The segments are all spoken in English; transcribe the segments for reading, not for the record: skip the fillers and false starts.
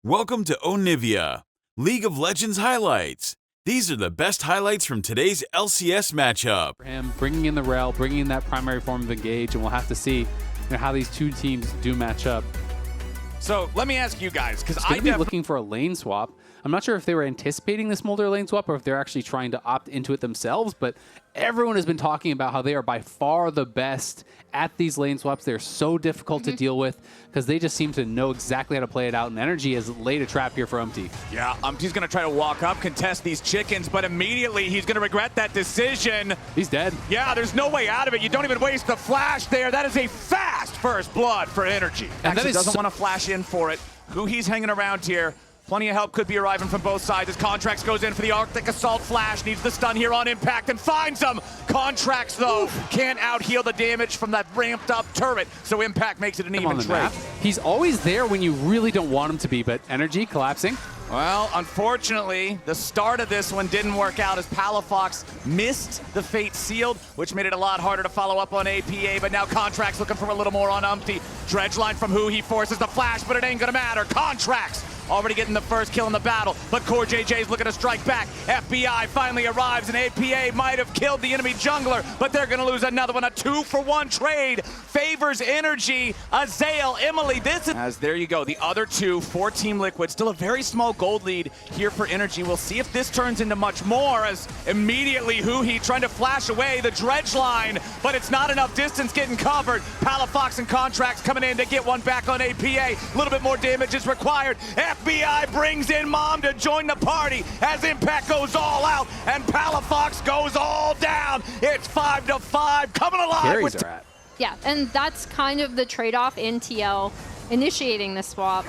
Welcome to Onivia, League of Legends highlights. These are the best highlights from today's LCS matchup. For him, bringing in the rail, bringing in that primary form of engage, and we'll have to see how these two teams do match up. So let me ask you guys, because I'm looking for a lane swap. I'm not sure if they were anticipating this Smolder lane swap or if they're actually trying to opt into it themselves, but everyone has been talking about how they are by far the best at these lane swaps. They're so difficult to deal with because they just seem to know exactly how to play it out, and NRG has laid a trap here for Umti. Yeah, Umti's going to try to walk up, contest these chickens, but immediately he's going to regret that decision. He's dead. Yeah, there's no way out of it. You don't even waste the flash there. That is a fast first blood for NRG. And Actually, that is doesn't want to flash in for it. Who he's hanging around here. Plenty of help could be arriving from both sides as Contracts goes in for the Arctic Assault flash. Needs the stun here on impact and finds him. Contracts, though, can't out-heal the damage from that ramped-up turret, so impact makes it an even trade. He's always there when you really don't want him to be, but NRG collapsing. Well, unfortunately, the start of this one didn't work out as Palafox missed the Fate Sealed, which made it a lot harder to follow up on APA, but now Contracts looking for a little more on Umti. Dredgeline from who he forces the flash, but it ain't gonna matter. Contracts already getting the first kill in the battle, but Core JJ's looking to strike back. FBI finally arrives, and APA might have killed the enemy jungler, but they're gonna lose another one. A 2-for-1 trade favors NRG. Azael, Emily, this is... As there you go, the other two for Team Liquid. Still a very small gold lead here for NRG. We'll see if this turns into much more, as immediately Huhi trying to flash away the dredge line, but it's not enough distance getting covered. Palafox and Contracts coming in to get one back on APA. A little bit more damage is required. FBI brings in Mom to join the party as Impact goes all out and Palafox goes all down. It's 5-5, coming alive. Carries are at. Yeah, and that's kind of the trade-off in TL initiating the swap,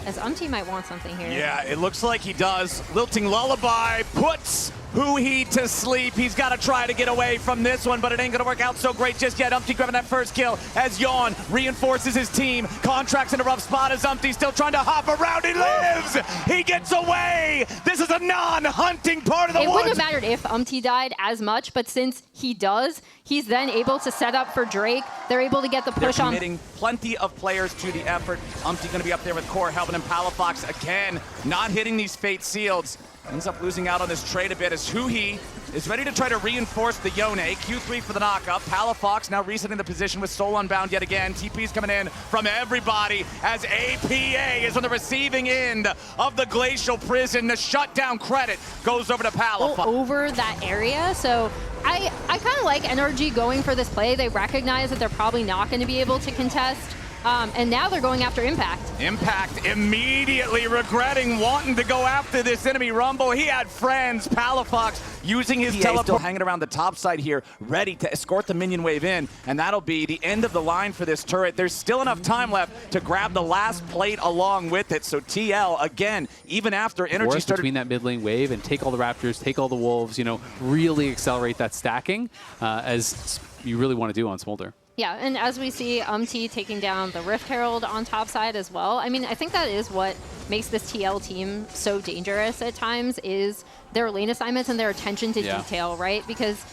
as Umti might want something here. Yeah, it looks like he does. Lilting Lullaby puts Huhi to sleep. He's got to try to get away from this one, but it ain't going to work out so great just yet. Umti grabbing that first kill as Yawn reinforces his team. Contracts in a rough spot as Umti still trying to hop around. He lives! He gets away! This is a non-hunting part of the woods! It wouldn't have mattered if Umti died as much, but since he does, he's then able to set up for Drake. They're able to get the push on. They're committing plenty of players to the effort. Umti going to be up there with Core helping him. Palafox again, not hitting these Fate Seals. Ends up losing out on this trade a bit as Huhi is ready to try to reinforce the Yone. Q3 for the knockup. Palafox now resetting the position with Soul Unbound yet again. TP's coming in from everybody as APA is on the receiving end of the Glacial Prison. The shutdown credit goes over to Palafox. Over that area, so I kind of like NRG going for this play. They recognize that they're probably not going to be able to contest. And now they're going after Impact. Impact immediately regretting wanting to go after this enemy Rumble. He had friends. Palafox using his teleport. Still hanging around the top side here, ready to escort the minion wave in. And that'll be the end of the line for this turret. There's still enough time left to grab the last plate along with it. So TL, again, even after NRG started... between that mid lane wave and take all the Raptors, take all the Wolves, really accelerate that stacking as you really want to do on Smolder. Yeah, and as we see Umti taking down the Rift Herald on top side as well, I mean, I think that is what makes this TL team so dangerous at times, is their lane assignments and their attention to detail, right? Because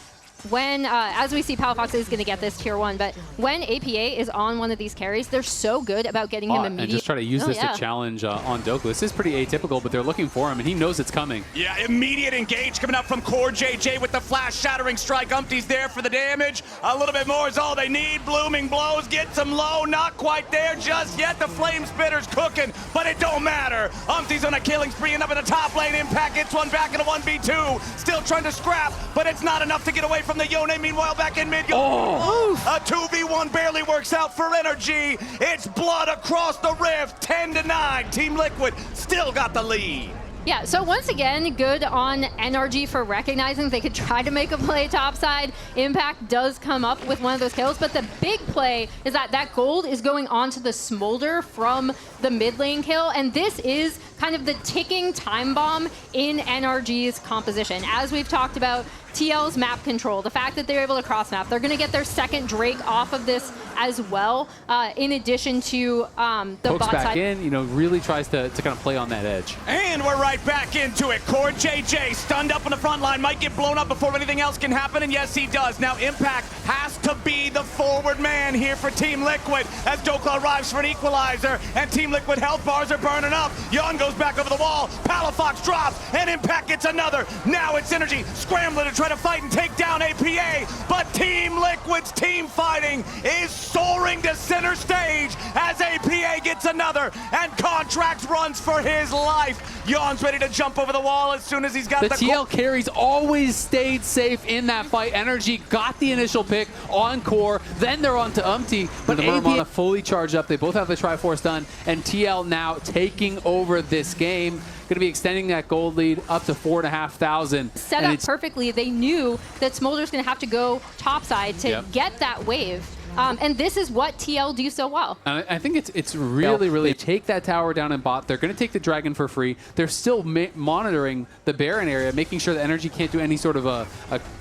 when, as we see, Palafox is going to get this tier 1, but when APA is on one of these carries, they're so good about getting him immediately. And just try to use this to challenge on Doku. This is pretty atypical, but they're looking for him, and he knows it's coming. Yeah, immediate engage coming up from Core JJ with the flash shattering strike. Umti's there for the damage. A little bit more is all they need. Blooming blows, gets him low, not quite there just yet. The Flame Spitter's cooking, but it don't matter. Umti's on a killing spree and up in the top lane. Impact gets one back in a 1v2. Still trying to scrap, but it's not enough to get away from the Yone. Meanwhile, back in mid, a 2v1 barely works out for NRG. It's blood across the rift, 10-9. Team Liquid still got the lead. Yeah, so once again, good on NRG for recognizing they could try to make a play topside. Impact does come up with one of those kills, but the big play is that that gold is going onto the Smolder from the mid lane kill, and this is kind of the ticking time bomb in NRG's composition. As we've talked about, TL's map control, the fact that they're able to cross map, they're going to get their second Drake off of this as well, in addition to the Pokes bot back side. in, you know, really tries to kind of play on that edge. And we're right back into it. Core JJ stunned up on the front line, might get blown up before anything else can happen, and yes, he does. Now Impact has to be the forward man here for Team Liquid as Dokla arrives for an equalizer, and Team Liquid health bars are burning up. Yon goes back over the wall, Palafox drops, and Impact gets another. Now it's NRG scrambling to try to fight and take down APA, but Team Liquid's team fighting is soaring to center stage as APA gets another, and Contracts runs for his life. Yon's ready to jump over the wall as soon as he's got the TL carries always stayed safe in that fight. NRG got the initial pick on Core, then they're on to Umti, but the Murmana fully charged up. They both have the Triforce done, and TL now taking over this game. Going to be extending that gold lead up to 4,500. Set up perfectly. They knew that Smolder's going to have to go topside to get that wave. And this is what TL do so well. I think it's really take that tower down in bot. They're going to take the dragon for free. They're still monitoring the Baron area, making sure that NRG can't do any sort of a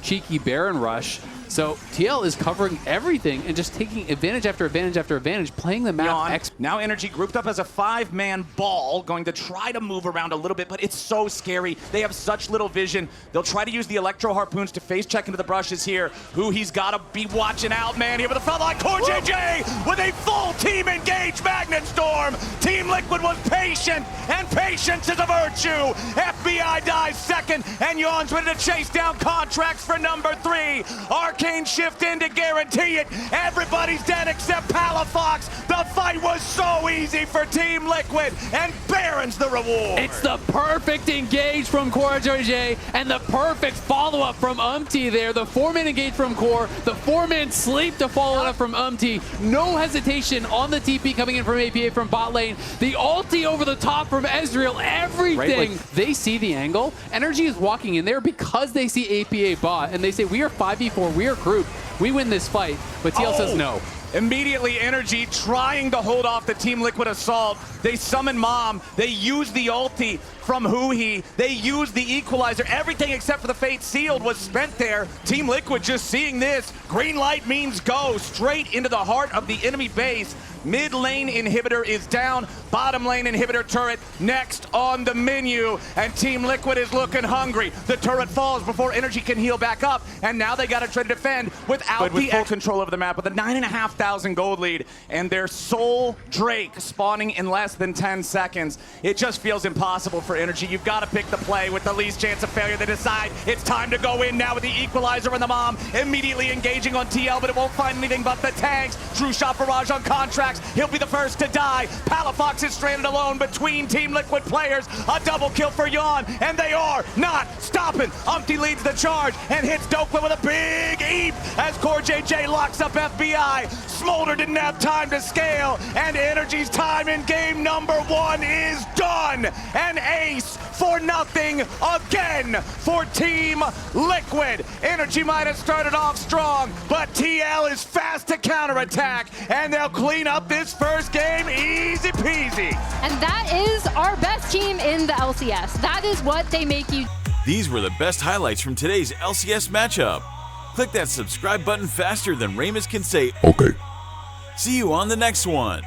cheeky Baron rush. So TL is covering everything and just taking advantage after advantage after advantage, playing the map. Now NRG grouped up as a 5-man ball, going to try to move around a little bit, but it's so scary. They have such little vision. They'll try to use the Electro Harpoons to face check into the brushes here. Who he's got to be watching out, man, here with the front line. Core JJ with a full team engaged Magnet Storm. Team Liquid was patient, and patience is a virtue. FBI dies second, and Yon's ready to chase down Contracts for number 3. Arcane shift in to guarantee it. Everybody's dead except Palafox. The fight was so easy for Team Liquid, and Baron's the reward. It's the perfect engage from Core JJ, and the perfect follow-up from Umti there. The 4-man engage from Core, the 4-man sleep to follow it up from Umti. No hesitation on the TP coming in from APA from bot lane. The ulti over the top from Ezreal, everything. Right, like, they see the angle. NRG is walking in there because they see APA bot, and they say, we are 5v4, we are grouped, we win this fight. But TL says no. Immediately, NRG trying to hold off the Team Liquid assault. They summon Mom. They use the ulti from Huhi. They use the equalizer. Everything except for the Fate Sealed was spent there. Team Liquid just seeing this. Green light means go straight into the heart of the enemy base. Mid lane inhibitor is down. Bottom lane inhibitor turret next on the menu. And Team Liquid is looking hungry. The turret falls before NRG can heal back up. And now they got to try to defend without the full control over the map with a 9,500 gold lead. And their sole Drake spawning in less than 10 seconds. It just feels impossible for NRG. You've got to pick the play with the least chance of failure. They decide it's time to go in now with the equalizer and the Mom. Immediately engaging on TL, but it won't find anything but the tanks. True shot barrage on Contracts. He'll be the first to die. Palafox is stranded alone between Team Liquid players. A double kill for Yon, and they are not stopping. Umti leads the charge and hits Dokla with a big eep as Core JJ locks up FBI. Smolder didn't have time to scale, and NRG's time in game number 1 is done. An ace for nothing again for Team Liquid. NRG might have started off strong, but TL is fast to counterattack, and they'll clean up this first game easy peasy. And that is our best team in the LCS. That is what they make you. These were the best highlights from today's LCS matchup. Click that subscribe button faster than Ramus can say, okay. See you on the next one.